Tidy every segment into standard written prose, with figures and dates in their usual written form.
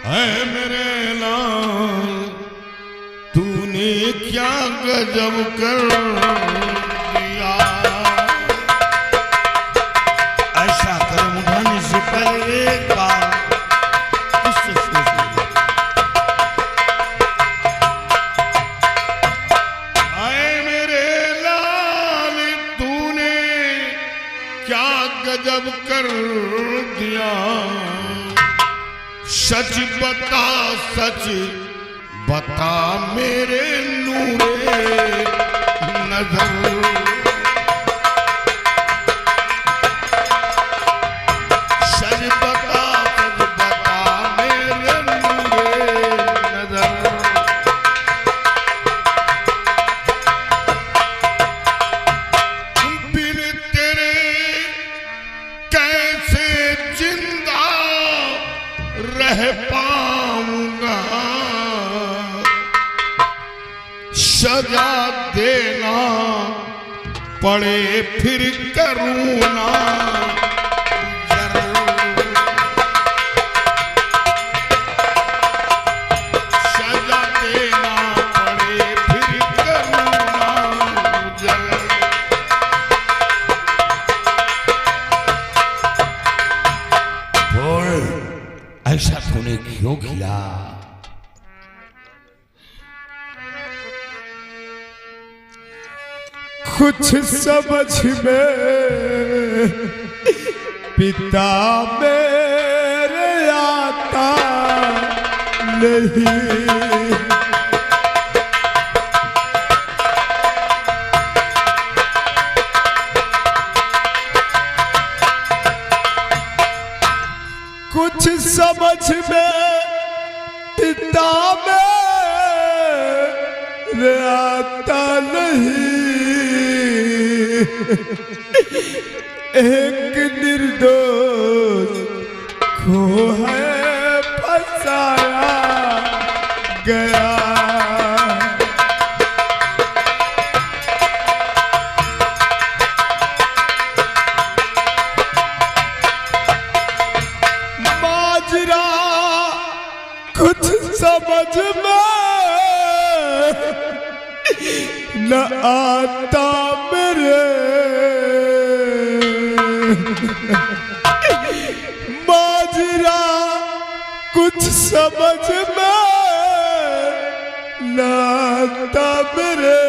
है मेरे लाल तूने क्या गजब कर दिया। ऐसा कदम उठाने से पहले एक बार इससे सोच लीजिए। है मेरे लाल तूने क्या गजब कर दिया। सच बता मेरे नूरे नजर। सच बता मेरे नूरे नजर। बिन तेरे कैसे जिंदा रह पाऊंगा। सजा देना पड़े फिर करूँ ना। सजा देना पड़े फिर करूँ ना। बोल ऐसा तूने क्यों किया। कुछ समझ में पिता मेरे आता नहीं। कुछ समझ में पिता मेरे आता नहीं। एक निर्दोष को है फंसाया गया। माजरा कुछ समझ में न आता मेरे। माजरा कुछ समझ में न आता मेरे।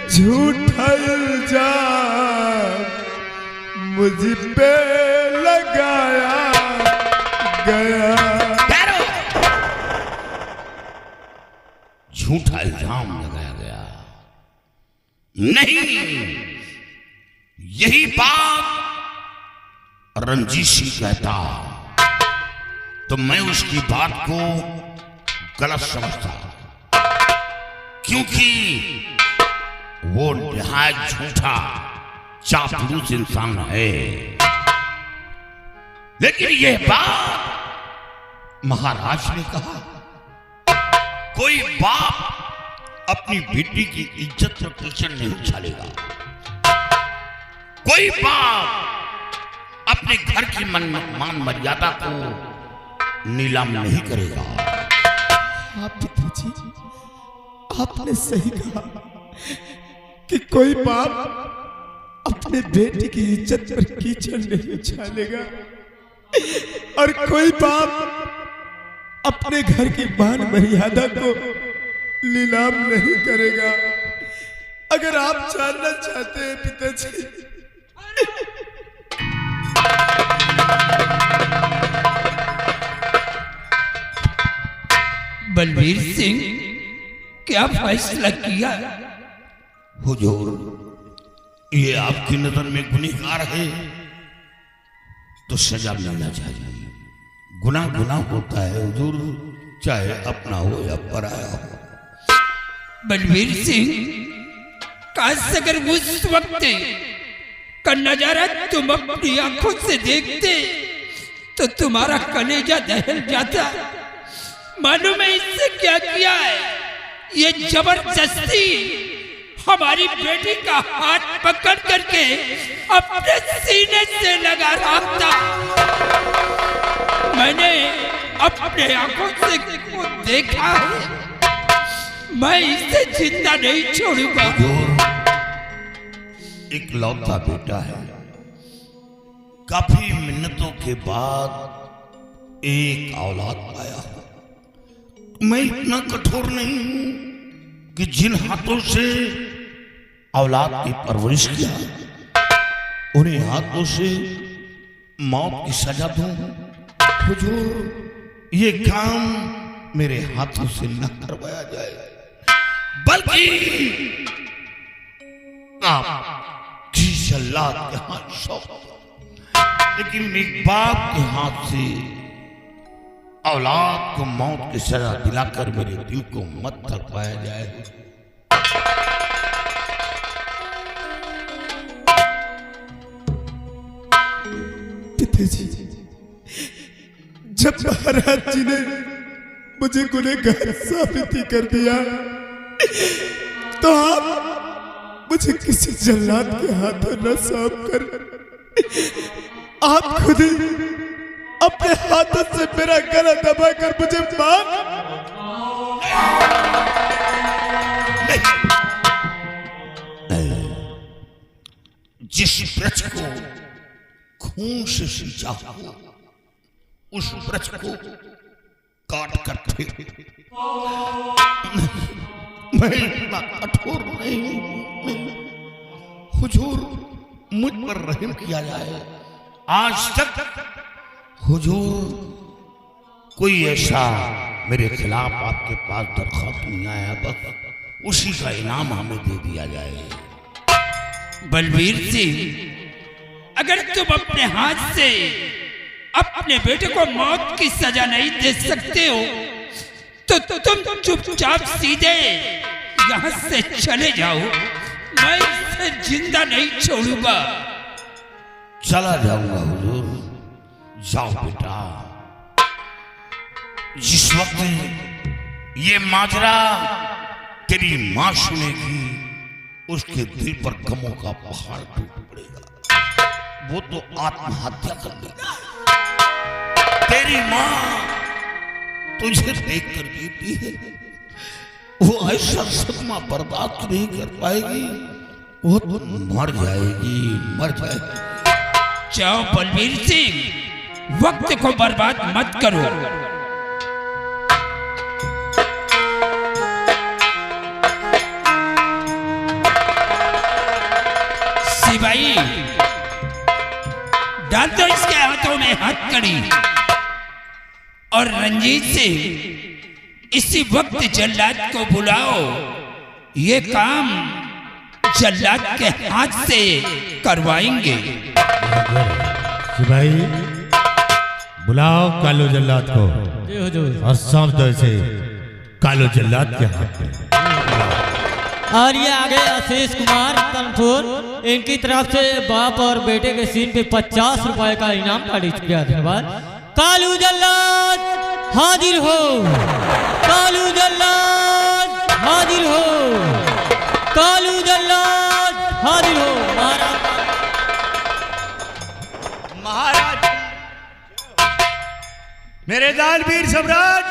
झूठा इल्जाम मुझ पे लगाया गया। झूठा इल्जाम लगाया गया नहीं। यही बात रंजीशी कहता तो मैं उसकी बात को गलत समझता, क्योंकि वो निहायत झूठा चापलूस इंसान है। लेकिन यह बात महाराज ने कहा, कोई बाप अपनी बेटी की इज्जत पर कीचड़ नहीं उछालेगा। कोई बाप अपने घर की मान मर्यादा को नीलाम नहीं करेगा। आप पिताजी, आपने सही कहा कि कोई बाप अपने बेटे की इज्जत पर कीचड़ नहीं उछालेगा और कोई बाप अपने घर की मान मर्यादा को नीलाम नहीं करेगा। अगर आप जानना चाहते हैं पिताजी, बलबीर सिंह क्या फैसला किया। हुजूर, ये आपकी नजर में गुनहगार है तो सजा मिलना चाहिए। गुनाह गुनाह होता है हुजूर, चाहे अपना हो या पराया हो। बलबीर सिंह, काश अगर उस वक्त का नजारा तुम अपनी आंखों से देखते तो तुम्हारा कलेजा दहल जाता। मालूम है इससे क्या किया है? ये जबरदस्ती हमारी बेटी का हाथ पकड़ करके अपने सीने से लगा रहा था। अपने आंखों से वो देखा है, मैं इसे जिंदा नहीं छोड़ूंगा। हुजूर, एक लौता बेटा है, काफी मिन्नतों के बाद एक औलाद पाया हूं। मैं इतना कठोर नहीं हूं कि जिन हाथों से औलाद की परवरिश किया उन्हीं हाथों से मौत की सजा दूं। हुजूर, ये काम मेरे हाथों से न करवाया जाए, बल्कि आप की जल्लाद के हाथ सौंप दो। लेकिन एक बाप के हाथ से औलाद को मौत की सजा दिलाकर मेरे दिल को मत थकवाया जाए। पिताजी, जब महाराज जी ने मुझे गुनहगार साबित ही कर दिया, तो आप मुझे किसी जल्लाद के हाथों न सौंप कर आप खुद ही अपने हाथों से मेरा गला दबाकर मुझे मार। जिस वृक्ष को खून से सींचा हो, उस वृक्ष को काट कर फेंक। मैं इतना कठोर नहीं हूं। हुजूर, मुझ पर रहम किया जाए। आज तक हुजूर कोई ऐसा मेरे खिलाफ आपके पास दरख्वास्त नहीं आया, बस उसी का इनाम हमें दे दिया जाए। बलबीर सिंह, अगर तुम अपने हाथ से अपने बेटे को मौत की सजा नहीं दे सकते हो, तो तुम चुपचाप सीधे यहाँ से चले जाओ। मैं इसे जिंदा नहीं छोड़ूंगा। चला जाऊंगा हुजूर। जाओ बेटा। जिस वक्त ये माजरा तेरी मां सुनेगी, उसके दिल पर गमों का पहाड़ टूट पड़ेगा। वो तो आत्महत्या कर लेगा। तेरी मां तुझे देखकर जीती है, वो ऐसा सदमा बर्दाश्त नहीं कर पाएगी। वो तो मर जाएगी, मर जाएगी। जाओ बलबीर सिंह, वक्त को बर्बाद मत करो। सिपाही, डाल दो इसके हाथों में हथकड़ी। और रंजीत सिंह, इसी वक्त जल्लाद को बुलाओ। ये काम जल्लाद के हाथ से करवाएंगे। सिपाही, बुलाओ कालो जल्लाद को और सौंप दो इसे कालो जल्लाद के हाथ में। और ये आगे आशीष कुमार तनपुर, इनकी तरफ से बाप और बेटे के सीन पे 50 रुपए का इनाम का किया। धन्यवाद। कालू जल्लाद हाजिर हो, कालू जल्लाद हाजिर हो, कालू जल्लाद हाजिर हो। महाराज, मेरे दानवीर सम्राट,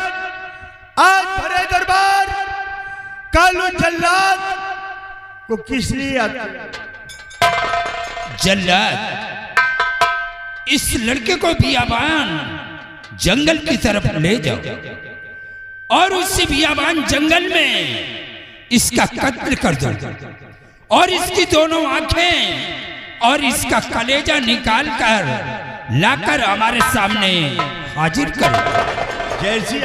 आज भरे दरबार कालू जल्लाद को किस लिए जल्लाद, इस लड़के को बियाबान जंगल की तरफ ले जाओ और उसी बियाबान जंगल में इसका कत्ल कर दो और इसकी दोनों आंखें और इसका कलेजा निकाल कर लाकर हमारे सामने हाजिर करो। जैसी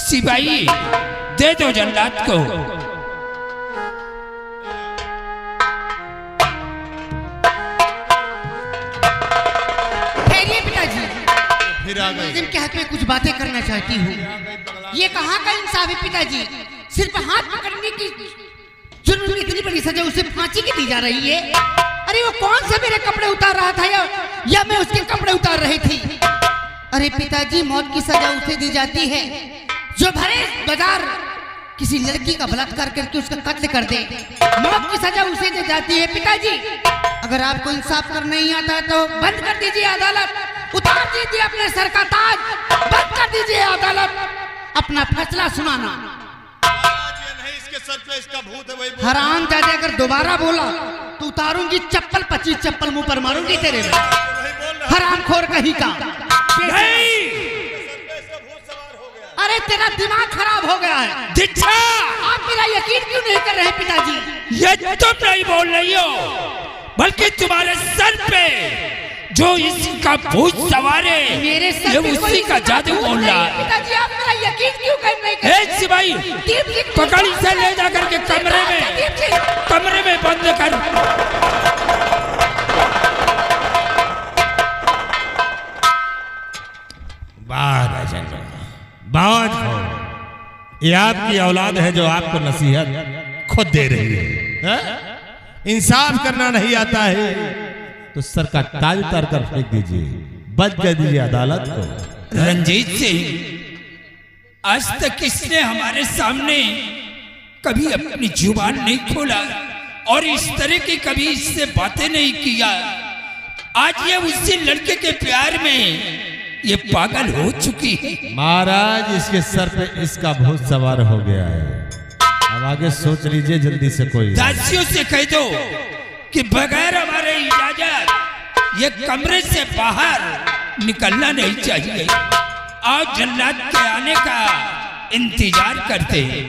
सिपाही, दे दो जल्लाद को। पिताजी, फिर आ गए। मुल्जिम के हक में कुछ बातें करना चाहती हूँ। ये कहाँ का इंसाफ है पिताजी? सिर्फ हाथ पकड़ने की जुर्म में इतनी बड़ी सजा उसे फांसी की दी जा रही है। अरे वो कौन से मेरे कपड़े उतार रहा था या मैं उसके कपड़े उतार रही थी? अरे पिताजी, मौत की सजा उसे दी जाती है जो भरे बाजार किसी लड़की का बलात्कार करके उसका कत्ल कर दे। मौत की सजा उसे दी जाती है पिताजी। अगर आपको इंसाफ करना नहीं आता तो बंद कर दीजिए अदालत, उतार दीजिए अपने सर का ताज, बंद कर दीजिए अपना फैसला सुनाना। महाराज ये नहीं, इसके सर पे इसका भूत है, वही बोल। हराम जादे, अगर दोबारा बोला तो उतारूंगी चप्पल, 25 चप्पल मुंह पर मारूंगी तेरे में। वही बोल रहा हराम खोर कहीं का। नहीं, इसका भूत सवार हो गया। अरे तेरा दिमाग खराब हो गया है। दिच्छा, आप मेरा यकीन क्यों नहीं कर रहे पिताजी? ये तुम नहीं बोल रही हो, बल्कि तुम्हारे सर पे जो इसका भूत सवार है, मेरे ये सर पे उसी कोई का जादू भूत बोल नहीं रहा है। है। पिताजी आप मेरा यकीन क्यों कर नहीं कर? ए सिपाही, दीप सिंह, पकड़ इसे ले जाकर के दीप सिंह, कमरे में बंद कर। बहुत खूब। ये आपकी औलाद है जो आपको नसीहत खुद दे रही है। इंसाफ करना नहीं आता है तो सर का ताज उतार कर फेंक दीजिए, बच कर दीजिए अदालत को। रंजीत सिंह, आज तक किसने हमारे सामने कभी अपनी जुबान नहीं खोला और इस तरह की कभी इससे बातें नहीं किया। आज ये उसी लड़के के प्यार में ये पागल हो चुकी है। महाराज इसके सर पे इसका भूत सवार हो गया है। अब आगे सोच लीजिए जल्दी से कोई। दासियों से कह दो कि बगैर हमारे इजाजत ये कमरे से बाहर निकलना नहीं चाहिए। आज जल्लाद के आने का इंतजार करते हैं।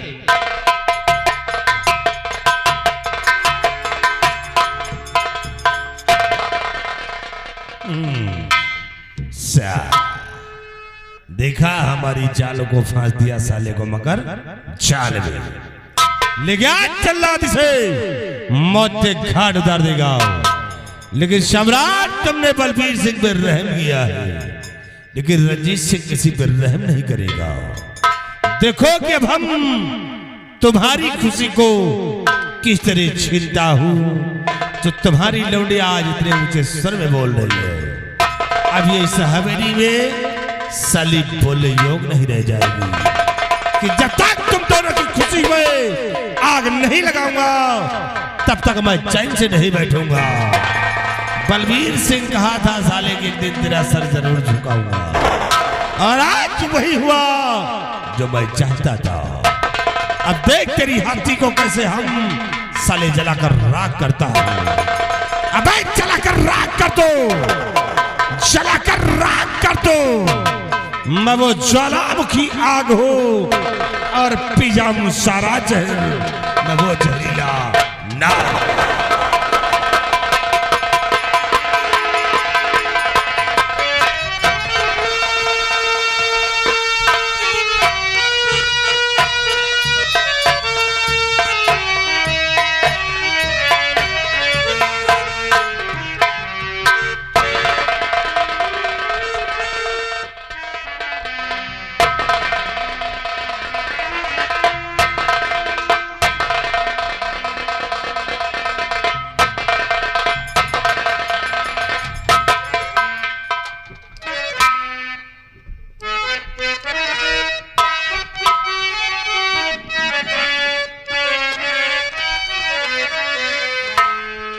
देखा हमारी चालों को फांस दिया साले को, मगर चाल में ले गया जल्लाद से मौत के घाट उतार देगा। लेकिन सम्राट तुमने बलबीर सिंह पर रहम किया है, लेकिन रंजीत सिंह किसी पर रहम नहीं करेगा। देखो कि अब हम तुम्हारी खुशी को किस तरह छीनता हूं, तो तुम्हारी लौंडिया आज इतने ऊंचे स्वर में बोल रही है। अब ये इस हवेली में साली बोले योग नहीं रह जाएगी कि जब तक तुम दोनों की खुशी में आग नहीं लगाऊंगा तब तक मैं चैन से नहीं बैठूंगा। बलबीर सिंह कहा था साले कि एक दिन तेरा सर जरूर झुकाऊंगा, और आज वही हुआ जो मैं चाहता था। अब देख तेरी हाथी को कैसे हम साले जलाकर राख करता हूं। अबे जलाकर राख कर दो, जलाकर राख कर दो। मैं वो ज्वालामुखी आग हो और पिजाम सारा जहर, मैं वो जहरीला ना।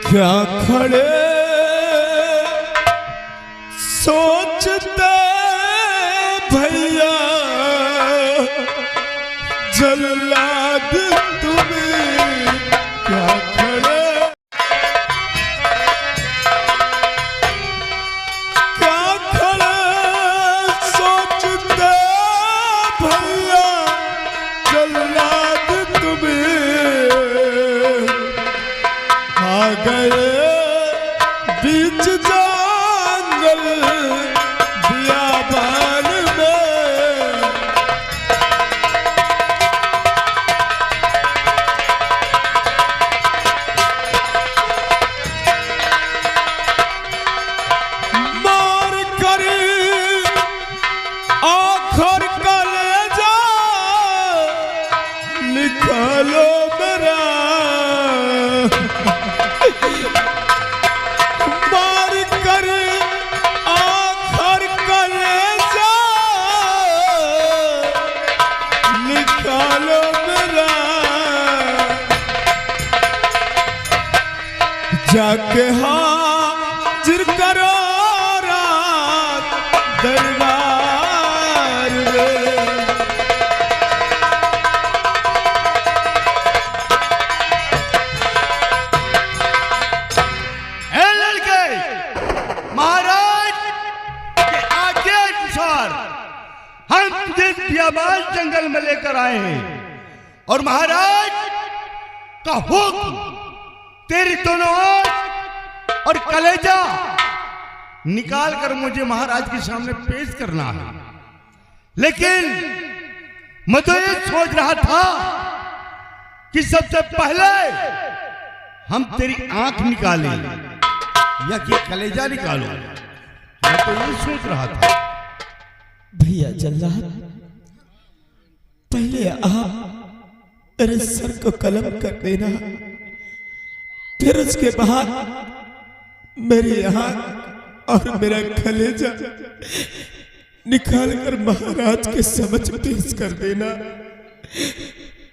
क्या खड़े सोचते भैया, जल्लाद तुम्हें क्या खड़े, क्या खड़े सोचते भैया, जल्लाद तुम्हें आ गए बीच जंगल बियाबान में। मार कर आखर कलेजा निकालो मेरा, मार कर आखर कलेजा निकालो मेरा, जाके हाजिर करो रात दरबार में। सिर्फ बियाबान जंगल में लेकर आए हैं और महाराज का हुक्म तेरी दोनों आंख और कलेजा निकाल कर मुझे महाराज के सामने पेश करना है। लेकिन मैं तो ये सोच रहा था कि सबसे पहले हम तेरी आंख निकालें या कि कलेजा निकालो। मैं तो ये सोच रहा था। भैया जल्लाद, पहले आप मेरे सर को कलम कर देना, फिर उसके बाद मेरी आंख और मेरा कलेजा निकाल कर महाराज के समक्ष पेश कर देना।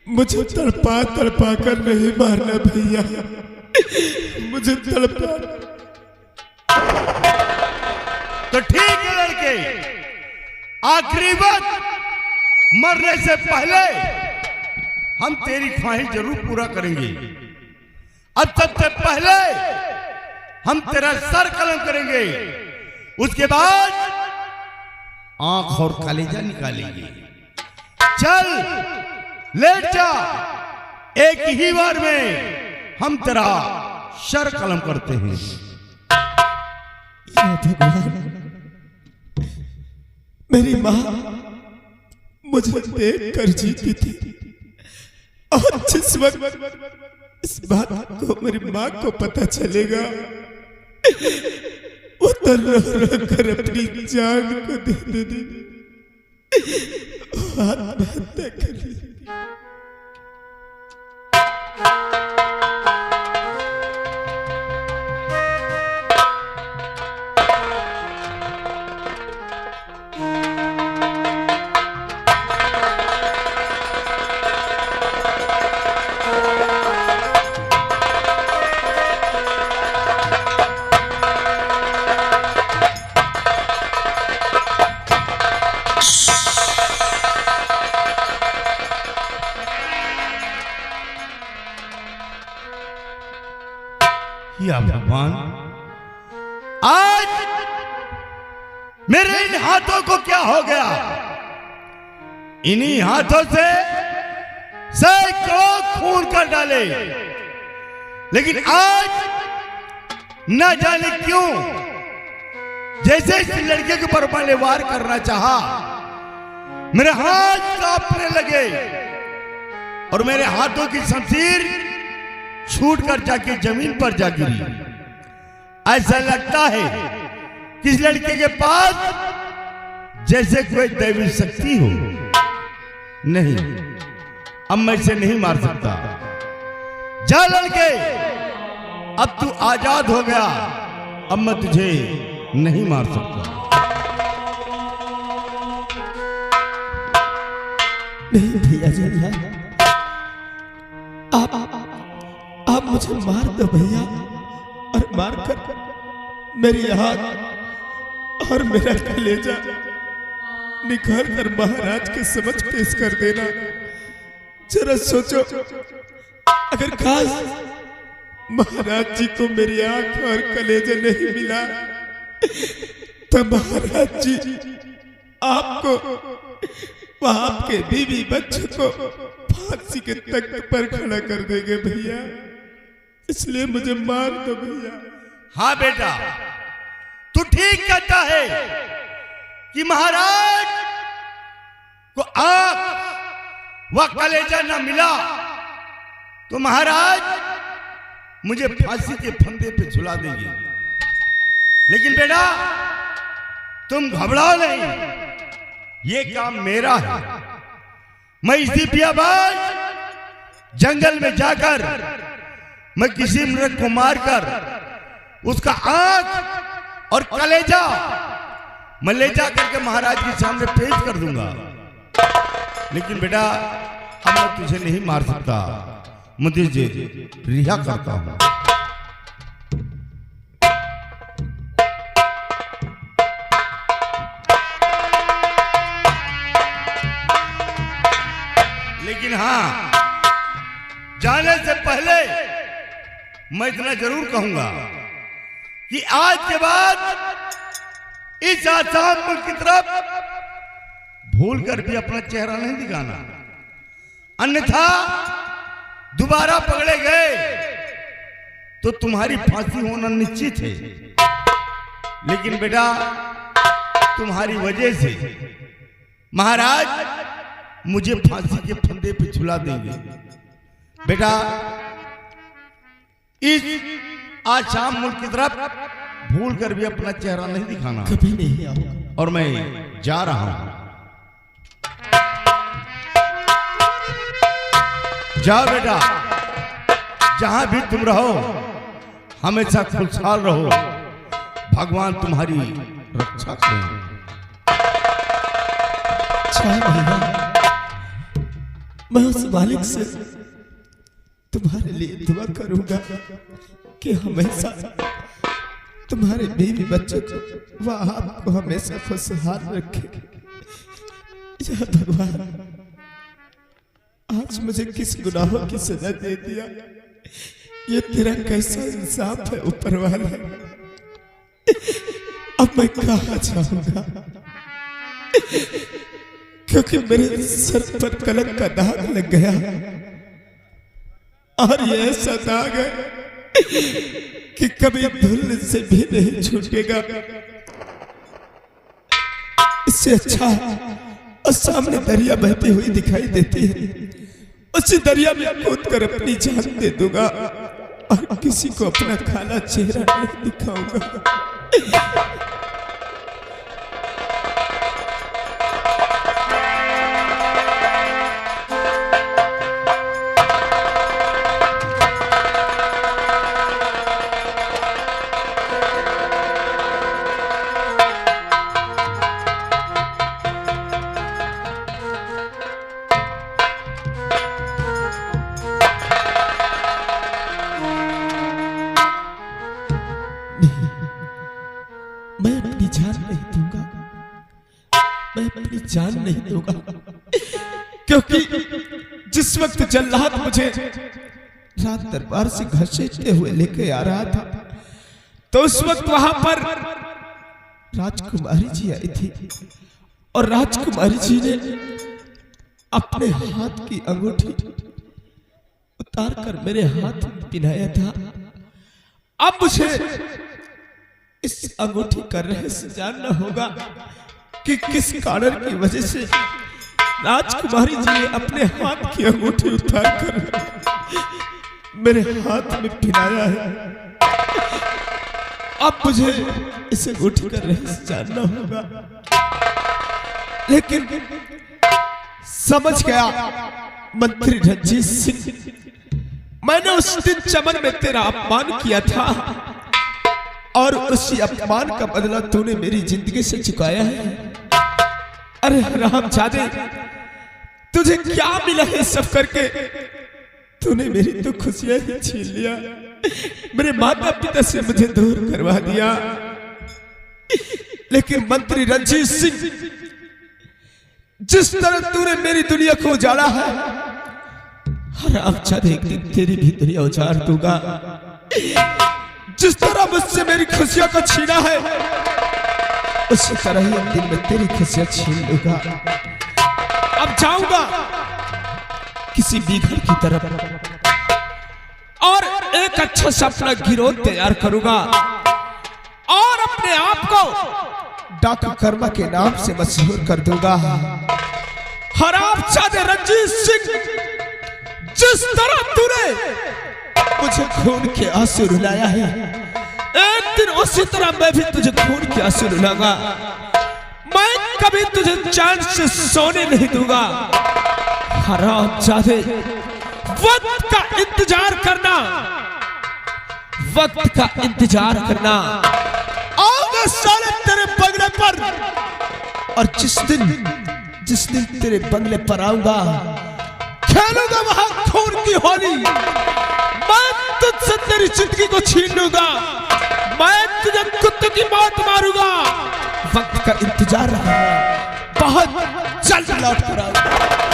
मुझे तड़पा तड़पा कर नहीं मारना भैया, मुझे तड़पा। तो ठीक है लड़के, आखिरी वक्त मरने से पहले हम तेरी ख्वाहिश जरूर पूरा करेंगे। अब सबसे पहले हम तेरा सर कलम करेंगे, उसके बाद आंख और कलेजा निकालेंगे। चल लेट जा, एक ही बार में हम तेरा सर कलम करते हैं। या भगवान, मेरी माँ मुझे देख कर जीती थी और जिस वक्त इस बात को मेरी माँ को पता चलेगा वो तो रो रो कर अपनी जान को दे देगी, आत्महत्या कर ली। या भगवान, आज मेरे इन हाथों को क्या हो गया? इन्हीं हाथों से सैकड़ों खून कर डाले, लेकिन आज न जाने क्यों जैसे इस लड़के के ऊपर मैंने वार करना चाहा, मेरे हाथ कांपने लगे और मेरे हाथों की शमशीर छूट कर जाके जमीन पर जा गिरी। ऐसा लगता है कि इस लड़के के पास जैसे कोई दैवी शक्ति हो। नहीं, अब मैं इसे नहीं मार सकता। जा लड़के, अब तू आजाद हो गया, अब मैं तुझे नहीं मार सकता। नहीं भैया जी, आप मुझे मार दो भैया, और मार कर मेरी हाथ और मेरा कलेजा निकाल कर महाराज के समक्ष पेश कर देना। जरा सोचो, अगर खास महाराज जी को मेरी आंख और कलेजा नहीं मिला तो महाराज जी आपको व आपके बीवी बच्चों को फांसी के तख्त पर खड़ा कर देंगे भैया, इसलिए मुझे मार दो भैया। हाँ बेटा, तू ठीक कहता है कि महाराज को आंख व कलेजा न मिला तो महाराज मुझे फांसी के फंदे पे झुला देंगे। लेकिन बेटा तुम घबराओ नहीं, ये काम मेरा है। मैं इसी बियाबान जंगल में जाकर मैं किसी मृग को मारकर उसका आंख और कलेजा मैं ले जाकर के महाराज के सामने पेश कर दूंगा। लेकिन बेटा अब मैं तुझे नहीं मार सकता, मैं तुझे रिहा करता हूं। लेकिन हाँ, जाने से पहले मैं इतना जरूर कहूंगा कि आज के बाद इस आसाम मुल्क की तरफ भूल कर भी अपना चेहरा नहीं दिखाना, अन्यथा दोबारा पकड़े गए तो तुम्हारी फांसी होना निश्चित है। लेकिन बेटा, तुम्हारी वजह से महाराज मुझे फांसी के फंदे पे झुला देंगे। बेटा, इस आज शाम मुल्क की तरफ भूल कर भी अपना चेहरा नहीं दिखाना। कभी नहीं आऊंगा। और मैं जा रहा हूं। जाओ बेटा, जहां भी तुम रहो हमेशा खुशहाल रहो, भगवान तुम्हारी रक्षा करें। भैया, मैं उस मालिक से तुम्हारे लिए दुआ करूंगा कि हमेशा तुम्हारे बीवी बच्चों को वह आपको हमेशा खुशहाल रखे। या भगवान, आज मुझे किस गुनाहों की सजा दे दिया, ये तेरा कैसा इंसाफ है ऊपर वाला। अब मैं कहाँ जाऊंगा, क्योंकि मेरे सर पर कलंक का दाग लग गया, और ये ऐसा दाग है कि कभी धुल से भी नहीं छूटेगा। इससे अच्छा और सामने दरिया बहती हुई दिखाई देती है, उसी दरिया में कूद कर अपनी जान दे दूंगा और किसी को अपना काला चेहरा नहीं दिखाऊंगा। मैं अपनी जान नहीं दूंगा, मैं अपनी जान नहीं दूंगा, क्योंकि जिस वक्त जल्लाद मुझे रात दरबार से घसीटते हुए लेके आ रहा था, तो उस वक्त वहां पर राजकुमारी जी आई थी, और राजकुमारी जी ने अपने हाथ की अंगूठी उतार कर मेरे हाथ में पहनाया था। अब मुझे इस अंगूठी का रहस्य जानना होगा कि किस कारण की वजह से राजकुमारी जी ने अपने हाथ की अंगूठी उतार कर मेरे हाथ में पहनाया है। अब मुझे इस अंगूठी का रहस्य जानना होगा, लेकिन समझ गया मंत्री रणजीत सिंह, मैंने उस दिन चमन में तेरा अपमान किया था, और उसी अपमान का बदला तूने मेरी जिंदगी से चुकाया है। अरे हरामजादे, तुझे क्या मिला है सब करके? तूने मेरी तो खुशियां ही छीन लिया, मेरे माता पिता से मुझे दूर करवा दिया। लेकिन मंत्री रणजीत सिंह, जिस तरह तूने मेरी दुनिया को उजाड़ा है, हरामजादे, एक दिन तेरी भी दुनिया उजाड़ दूंगा। जिस तरह मुझसे मेरी खुशियों को छीना है, उसी तरह ही एक दिन मैं तेरी खुशियां छीन लूंगा। अब जाऊंगा किसी बीघर की तरफ और एक अच्छा सा अपना गिरोह तैयार करूंगा, और अपने आप को डाकू कर्मा के नाम से मशहूर कर दूंगा। हरामजादे रणजीत सिंह, जिस तरह तूने मुझे खून के आंसू रुलाया है, एक दिन उसी तरह मैं भी तुझे खून के आंसू रुलाऊंगा। मैं कभी तुझे चैन से सोने नहीं दूंगा। हरामजादे, वक्त का इंतजार करना, वक्त का इंतजार करना। आऊंगा साले तेरे बंगले पर, और जिस दिन तेरे बंगले पर आऊंगा, खेलूंगा वहां खून की होली। मैं तुझसे तेरी जिंदगी को छीन लूंगा, मैं तुझे कुत्ते की मौत मारूंगा। वक्त का इंतजार रहा, बहुत जल्द लौट कर आऊंगा।